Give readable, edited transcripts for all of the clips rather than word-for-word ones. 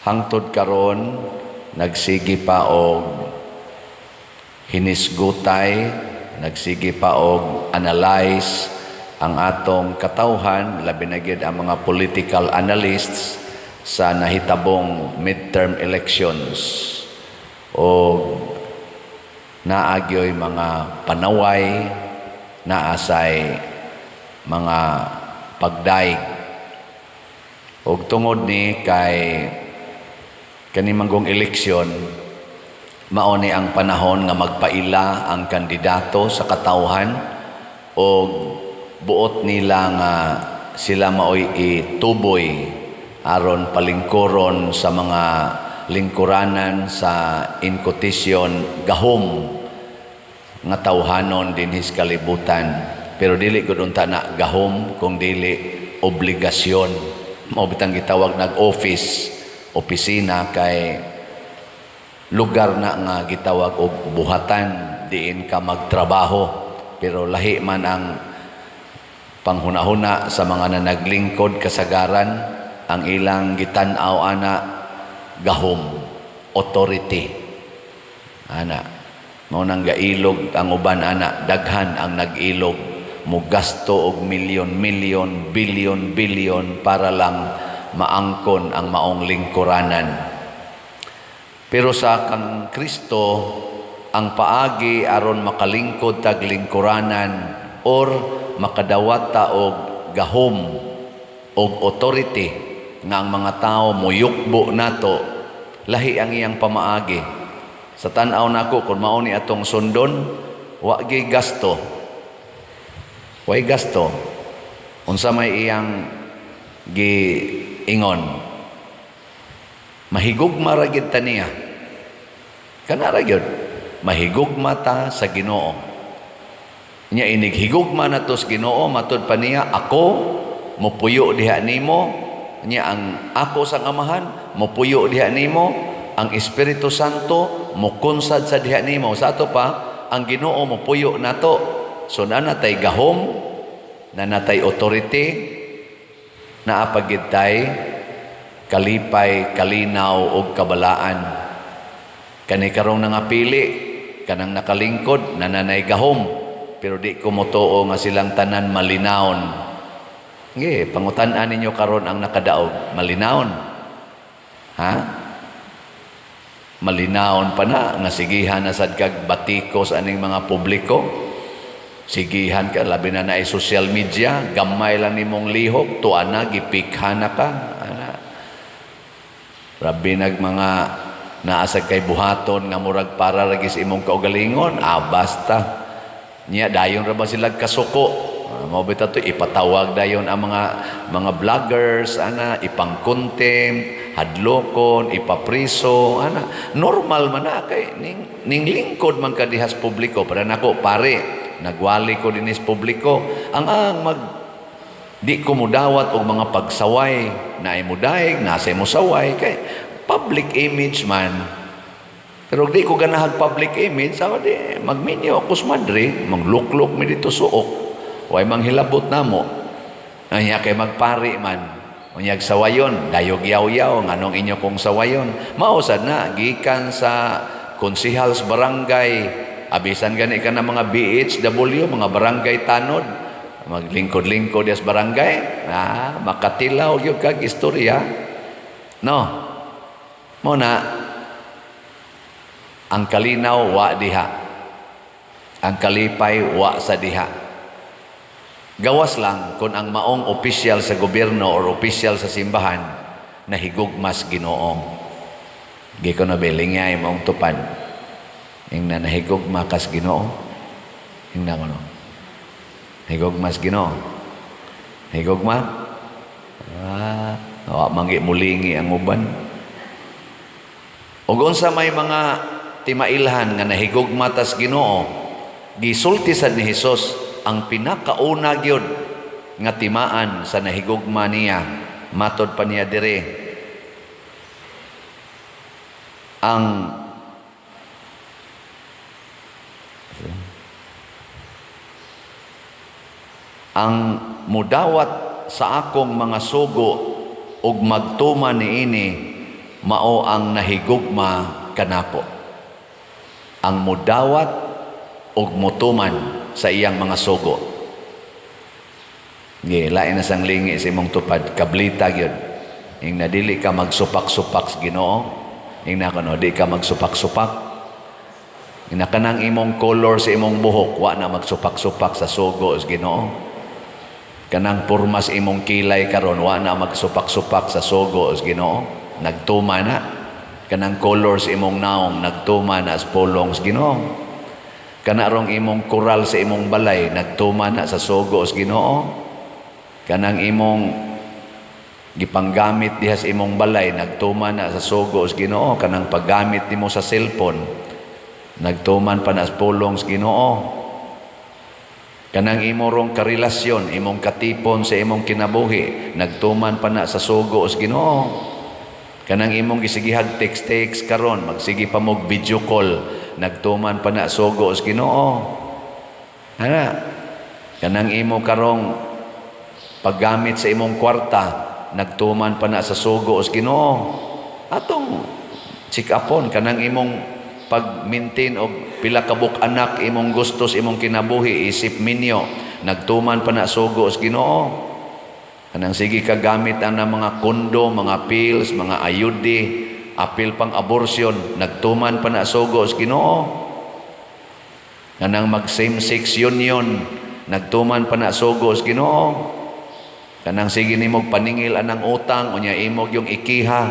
Hangtod karon nagsigi pa og hinisgutay, nagsigi pa og analyze ang atong katawhan, labi na gyud ang mga political analysts sa nahitabong midterm elections o naagyoy mga panaway, naasay mga pagdaig. Og tungod ni kay kanimanggong eleksyon, mao ni ang panahon nga magpaila ang kandidato sa katawhan o buot nila nga sila maoy ituboy aron palingkuron sa mga lingkuranan sa inkutisyon gahom nga tawhanon dinhis kalibutan. Pero dili gud unta na gahom kung dili obligasyon. Mao bitang gitawag nag-office, opisina kay lugar na nga gitawag og buhatan diin ka magtrabaho. Pero lahi man ang panghunahuna sa mga naglingkod kasagaran, ang ilang gitan-aw ana gahom, authority. Ana, mao nang gailog ang uban ana, daghan ang nag-ilog, mugasto og milyon-milyon, bilyon-bilyon para lang maangkon ang maong lingkuranan. Pero sa kang Kristo, ang paagi aron makalingkod tag lingkuranan or makadawata og gahom og authority nga ang mga tao muyukbo nato, lahi ang iyang pamaagi. Sa tan-aw nako kun mao ni atong sundon, wa gyud gasto. Way gasto. Unsa may iyang giingon? Mahigugma ra gyud ta niya. Kana ra gyud. Mahigugma ta sa Ginoo. Nya inig higugma nato sa Ginoo, matud pa niya, ako mopuyo diha nimo, nya ang ako sang amahan mopuyo diha nimo, ang Espiritu Santo mokunsad sa diha nimo. Sa ato pa ang Ginoo mopuyo nato. So na natay gahom, na natay authority, na apagid tay kalipay, kalinaw og kabalaan. Kani karong nangapili kanang nakalingkod nananay gahom, pero di ko motuo nga silang tanan malinawon. Nge, pangutan-an ninyo karon ang nakadaog, malinawon. Ha? Malinawon pa na, nga sigihan na sad kag batikos aning mga publiko. Sigihan ka, labi na na social media, gamay lang nimong lihok, tuan na, gipikha na ka. Rabi nag mga naasag kay buhaton, nga murag para ragis imong kaugalingon, basta. Niya dayon ra ba sila kasuko? Mao bitaw to ipatawag dayon ang mga vloggers ana, ipangkontempt, hadlokon, ipapriso ana. Normal man na kay ning lingkod man kadihas publiko. Para nako pare, nagwali ko dinis publiko. Ang di ko mudawat og mga pagsaway na imudaig, nasa mo saway kay public image man. Pero di ko ganahag public image, sabi di, magminyo ako sa madre, magluklok mi dito suok, way manghilabot na mo. Anya kay magpari man, unyag sawayon, dayog yaw-yaw, nganong inyo kong sawayon. Mausad na, gikan sa konsihals barangay, abisan gani ka na mga BHW, mga barangay tanod, maglingkod-lingkod yas barangay, makatilaw yung kag istorya. No, muna, ang kalinaw wa diha, ang kalipay wa sa diha. Gawas lang kung ang maong opisyal sa gobyerno or opisyal sa simbahan nahigugmas Ginoo. Gi ko na belingay maong tupad. Ing na nahigugma kas Ginoo. Ing na kono. Higugmas Ginoo. Higugma? Wa mangi mulingi ang uban. Ug unsa may mga timailhan nga nahigugma tas Ginoo, gisulti sad ni Hesus ang pinakauna gyud nga timaan sa nahigugma niya, matod pa niya dire. Ang mudawat sa akong mga sugo ug magtuman niini mao ang nahigugma kanapo. Ang mudawat ug mutuman sa iyang mga sugo. Lain na sang lingi sa imong tupad, kablita gyud. Ing nadili ka magsupak-supak sa Ginoo, ing nakuno di ka magsupak-supak. Ing nakanang imong color sa imong buhok, wa na magsupak-supak sa sugo sa Ginoo. Kanang purmas imong kilay karon, wa na magsupak-supak sa sugo sa Ginoo. Nagtuma na. Kanang color sa imong naong, nagtuma na sa pulong sa Ginoo. Kanarong imong kural sa imong balay, nagtuma na sa sugo sa Ginoo. Kanang imong gipanggamit diha sa imong balay, nagtuman na sa sugo sa Ginoo. Kanang paggamit nimo sa cellphone, nagtuman pa na sa pulong sa Ginoo. Kanang imong rong karelasyon, imong katipon sa imong kinabuhi, nagtuman pa na sa sugo sa Ginoo. Kanang imong gisigihag text karon, magsigi pa mo video call, nagtuman pa na sugo sa Ginoo. Ana, kanang imo karong paggamit sa imong kwarta, nagtuman pa na sa sugo sa Ginoo. Atong check-upon kanang imong pag-maintain og pila ka anak imong gustos imong kinabuhi, isip minyo, nagtuman pa na sugo sa Ginoo. Kanang sige ka gamit ang mga kondo, mga pills, mga ayudi, apil pang abortion, nagtuman pa na sugo sa Ginoo. Kanang mag same-sex union, nagtuman pa na sugo sa Ginoo. Kanang sige nimog paningil anang utang, unya imog yung ikiha,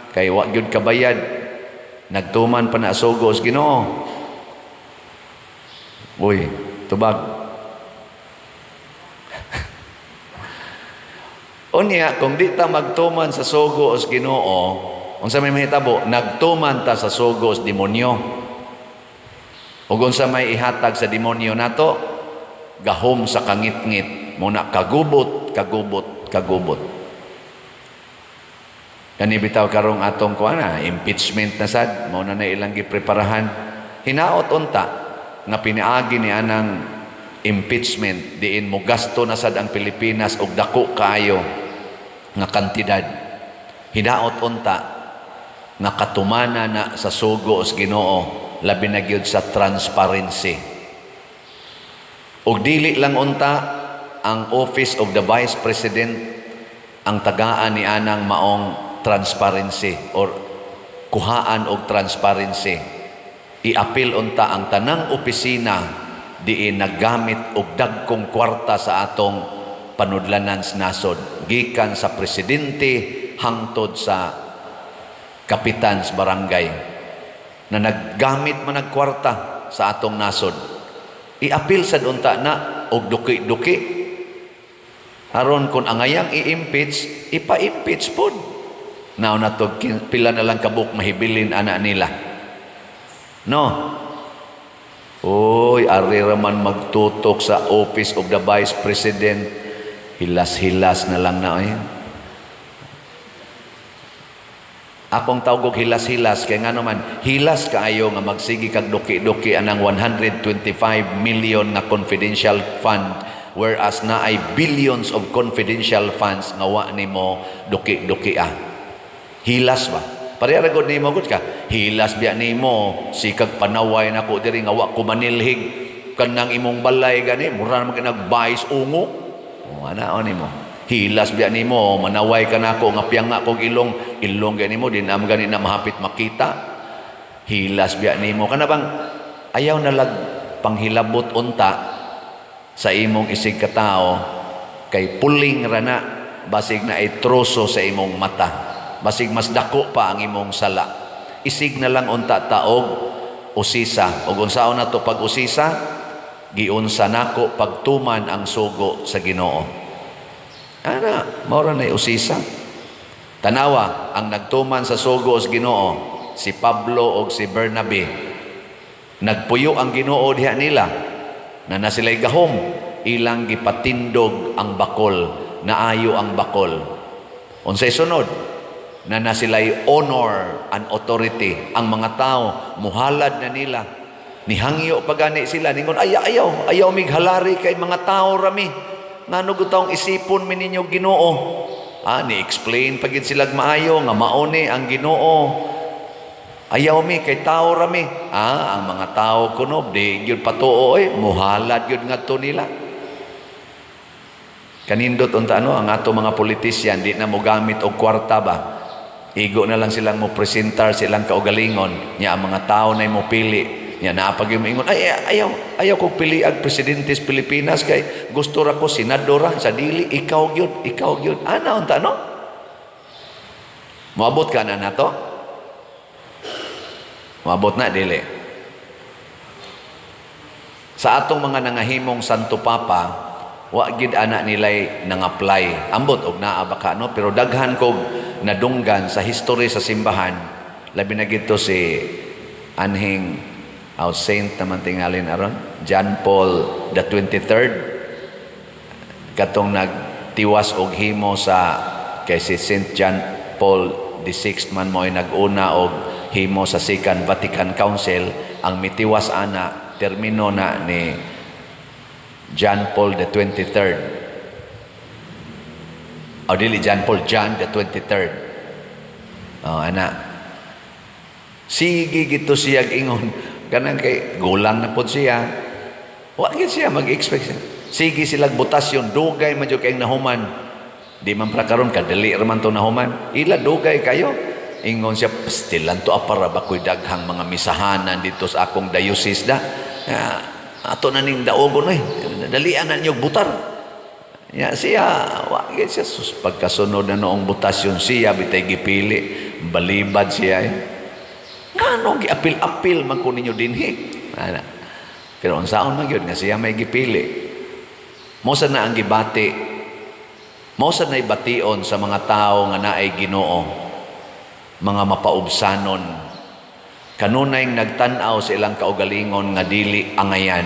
kay wa gyud kabayad, nagtuman pa na sugo sa Ginoo. Uy, tubag. Unya, kung di ta magtuman sa sugo sa Ginoo, unsa may mahitabo, nagtuman ta sa sugo sa demonyo. Ug unsa may ihatag sa demonyo nato, gahom sa kangit-ngit, muna kagubot, kagubot. Kani bitaw karong atong kuana, impeachment na sad, mao na ilang gipreparahan. Hinaot unta nga pinaagi ni anang impeachment diin mo gasto na sad ang Pilipinas og dako kaayo nga kantidad. Hinaot unta nga katumana na sa sugo sa Ginoo, labi na gyud sa transparency. Og dili lang unta ang Office of the Vice President ang tagaan ni anang maong transparency or kuhaan og transparency. Iapil unta ang tanang opisina diin naggamit og dagkong kwarta sa atong panudlanan sa nasod, gikan sa presidente hangtod sa kapitan sa barangay na naggamit man og kwarta sa atong nasod. Iapil sad unta na og duki-duki. Aron kung angayang i-impeach, ipa-impeach pod. Now na to, pila na lang kabuk mahibilin ana nila. No? Uy, ari raman magtutok sa Office of the Vice President. Hilas-hilas na lang na. Akong tawag hilas-hilas, kaya nga naman, hilas kaayo nga magsigi kag duki-duki anang 125 million na confidential fund, whereas na ay billions of confidential funds nga wa nimo duki-duki Hilas ba? Pareha gud nimo gud ka. Hilas biya nimo sikag panaway nako diri nga wa ko manilhig kanang imong balay gani, mura naman ka nagbais ungo. Anaon nimo? Hilas biya nimo manaway ka nako nga piyanga kog ilong gani mo din am gani na mahapit makita. Hilas biya nimo kana bang ayaw na lag panghilabot unta sa imong isig katao kay puling rana basig na ay troso sa imong mata, basig mas dako pa ang imong sala. Isig na lang unta taog usisa, ug unsaon na to pag usisa, giunsa nako pagtuman ang sugo sa Ginoo. Ana mao ra nay usisa. Tanawa ang nagtuman sa sugo sa Ginoo, si Pablo ug si Bernabe. Nagpuyo ang Ginoo diha nila na nasilay gahom, ilang gipatindog ang bakol, naayo ang bakol. Unsay sunod? Na nasilay honor and authority. Ang mga tao, muhalad na nila. Nihangyo pagani sila, ningon, ayaw mig halari kay mga tao rami. Ngano gutawng isipon mi ninyo Ginoo? Ni-explain pagid silag maayo nga mauni ang Ginoo. Ayaw mi kay tao rami. Ang mga tao kuno di gyud patuo muhalad gyud ngadto nila. Kanindot unta ang ato mga politisyan di na mo gamit og kwarta ba. Igo na lang silang mo presentar silang kaugalingon nya ang mga tao na mo pili. Nya naapag yung ingon ayaw ko pili ag presidente sa Pilipinas kay gusto ra ko senador sa dili ikaw gyud. Ana unta no? Moabot ka na nato? Moabot na dili. Sa atong mga nangahimong Santo Papa, wa gid ana nilay nang-apply. Ambot og naa ba ka no? Pero daghan kog nadunggan sa history sa simbahan. Labi na gid to si anhing Saint naman tingalin aron John Paul the 23rd katong nagtiwas og himo sa kay si Saint John Paul the 6th man mo ay nag-una og himo sa Second Vatican Council. Ang mitiwas ana termino na ni John Paul the 23rd. Dili John Paul, John the 23rd. Ana. Sige gito siya ingon. Ganang kay gulang na po siya. Wa gid siya mag-expect siya. Sige silag butas yun. Dugay man jud kay nahuman. Di man pra karon kadali ra man to nahuman. Ila dugay kayo. Ingon siya, stilan to para ba ko'y daghang mga misahanan dito sa akong diocese da. Ato na ning daogon dalian na niyo butar. Siya, wa gid siya pagkasunod na noong butas yun siya bitay gipili. Balibad siya Ngano giapil-apil man ko ninyo dinhi. Pero unsaon man gyud nga siya may gipili. Mosa na ang gibati. Mosa na ibation sa mga tao nga naay Ginoo. Mga mapaubsanon. Kanunay nagtan-aw sa ilang kaugalingon nga dili angayan.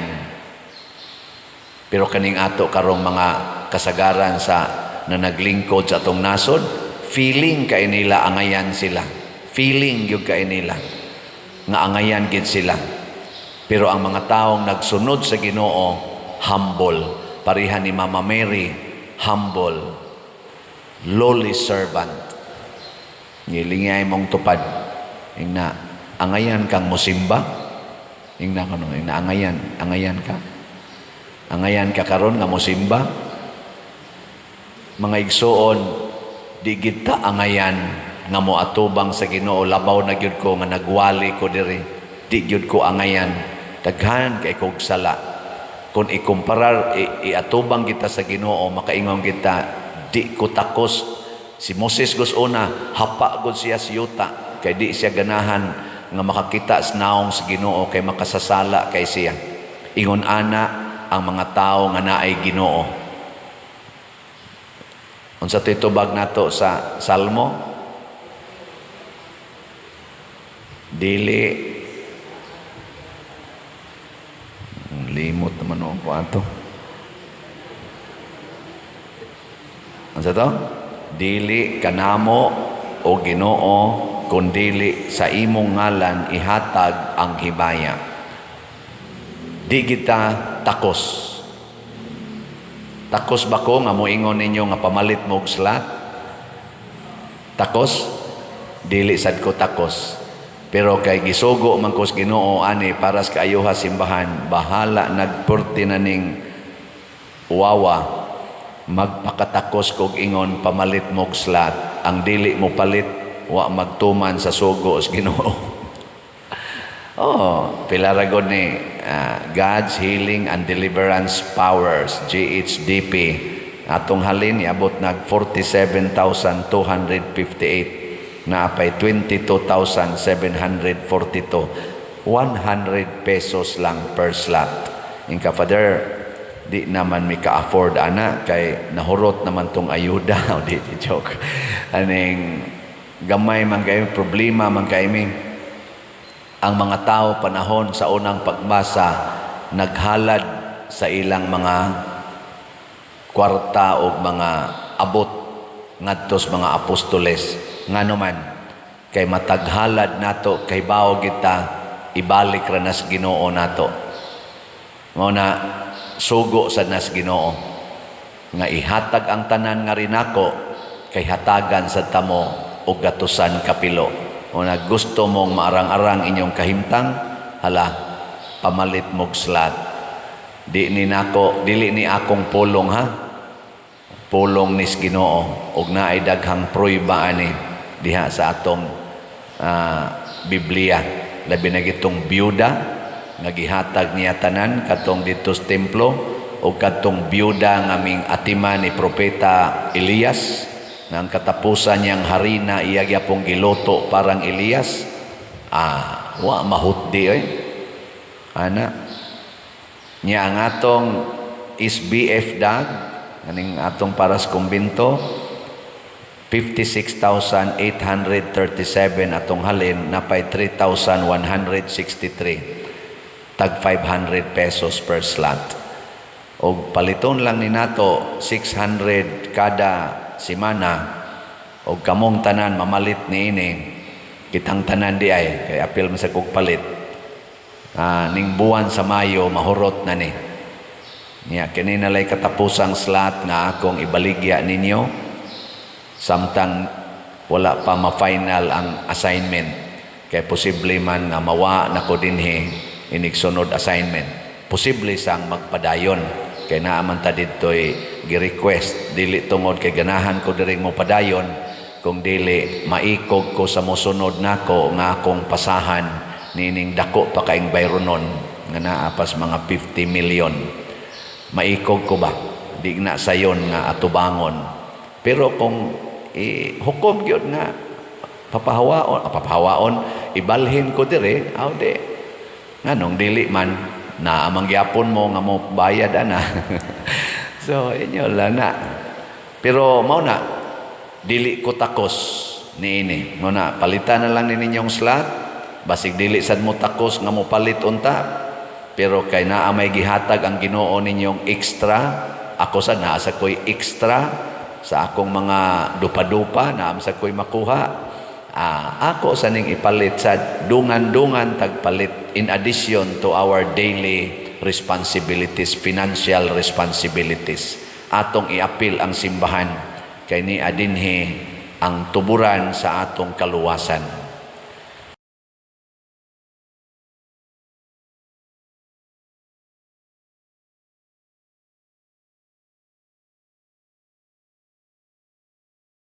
Pero kaning ato karong mga kasagaran sa na naglingkod sa atong nasod, feeling kay nila angayan sila. Feeling gyud kay nila nga angayan gid sila. Pero ang mga taong nagsunod sa Ginoo humble. Parihan ni Mama Mary, humble, lowly servant. Ngilingay mong tupad. Ingna angayan kang musimba. Ingna angayan ka. Angayan ka karon nga musimba. Mga igsuon, di kita angayan nga moatubang sa Ginoo. Labaw na gyud ko nga nagwali ko diri. Di gyud ko angayan. Daghan kay kog sala. Kung ikumparar iatubang kita sa Ginoo, makaingon kita di ko takos. Si Moses gusuna hapa gud siya si yuta kay di siya ganahan nga makakita sa naong sa Ginoo kay makasasala kay siya. Ingon ana ang mga tao nga naay Ginoo. Unsa titubag nato sa Salmo? Dili limot naman ako ato. Ano to? Dili kanamo o Ginoo kundili sa imong ngalan ihatag ang hibaya. Di kita takos. Takos ba ko nga moingon ninyo nga pamalit mo og slat? Takos? Dili sad ko takos. Pero kay gisugo man ko sa Ginoo ani para sa kaayuha simbahan, bahala nagpurti na ning uwawa, magpakatakos kog ingon pamalit mo og slat. Ang dili mo palit, wa magtuman sa sugo sa Ginoo. Pilaragod ni God's Healing and Deliverance Powers, GHDP. Atong halin, iabot nag 47,258. Naapay 22,742. 100 pesos lang per slot. Inka, Father, di naman mi ka-afford ana kay nahurot naman tong ayuda. Di joke. Aning gamay man kayo, problema man kayo mi. Ang mga tao panahon sa unang pagbasa naghalad sa ilang mga kwarta o mga abot ngadtos mga apostoles. Ngano man kay mataghalad nato kay bawo kita ibalik ra nas Ginoo nato. Mao na sugo sa nas Ginoo nga ihatag ang tanan nga rinako kay hatagan sa tamo o gatusan kapilo. O na gusto mong maarang-arang inyong kahimtang, hala, pamalit mog slot. Dili ni akong pulong ha. Pulong nis Ginoo ug naay daghang prueba ani diha sa atong Biblia. Labi na gitong biyuda nga gihatag niya tanan katong dito sa templo o katong biyuda nga ming atiman ni propeta Elias nga ang katapusan niyang harina iya gyapong giloto parang Elias. Wa mahutdi ana niya ang atong SBF dag aning atong paras kumbinto 56,837 atong halin napay 3,163 tag 500 pesos per slot. Og paliton lang ni nato 600 kada semana og kamong tanan mamalit niini kitang tanan di ay kay apil man sa kog palit. Ning buwan sa Mayo mahurot na ni. Niya kini nalay katapusang slot nga akong ibaligya ninyo samtang wala pa ma-final ang assignment kay posible man nga mawa na ko dinhi inig sunod assignment. Posible sang magpadayon kay naaman ta didtoy gi-request dili tungod kay ganahan ko diri mo padayon kung dili maikog ko sa mosunod nako nga akong pasahan nining dako pa kaing bayronon nga naapas mga 50 million. Maikog ko ba? Di na sayon nga atubangon. Pero kung hukom gyud nga papahawaon ibalhin ko dire, di nganong dili man na amang gyapon mo nga mo bayad ana. So inyo lang na. Pero mao na dili ko takos niini. Mo na palitan na lang ninyong slot. Basig dili sad mo takos nga mo palit unta, pero kay naa may gihatag ang Ginoo ninyong extra, ako sad naa sa koy extra sa akong mga dupa-dupa naa sa koy makuha. Ako sa ning ipalit sa dungan-dungan tagpalit in addition to our daily responsibilities, financial responsibilities. Atong iapil ang simbahan kay ni adinhi ang tuburan sa atong kaluwasan.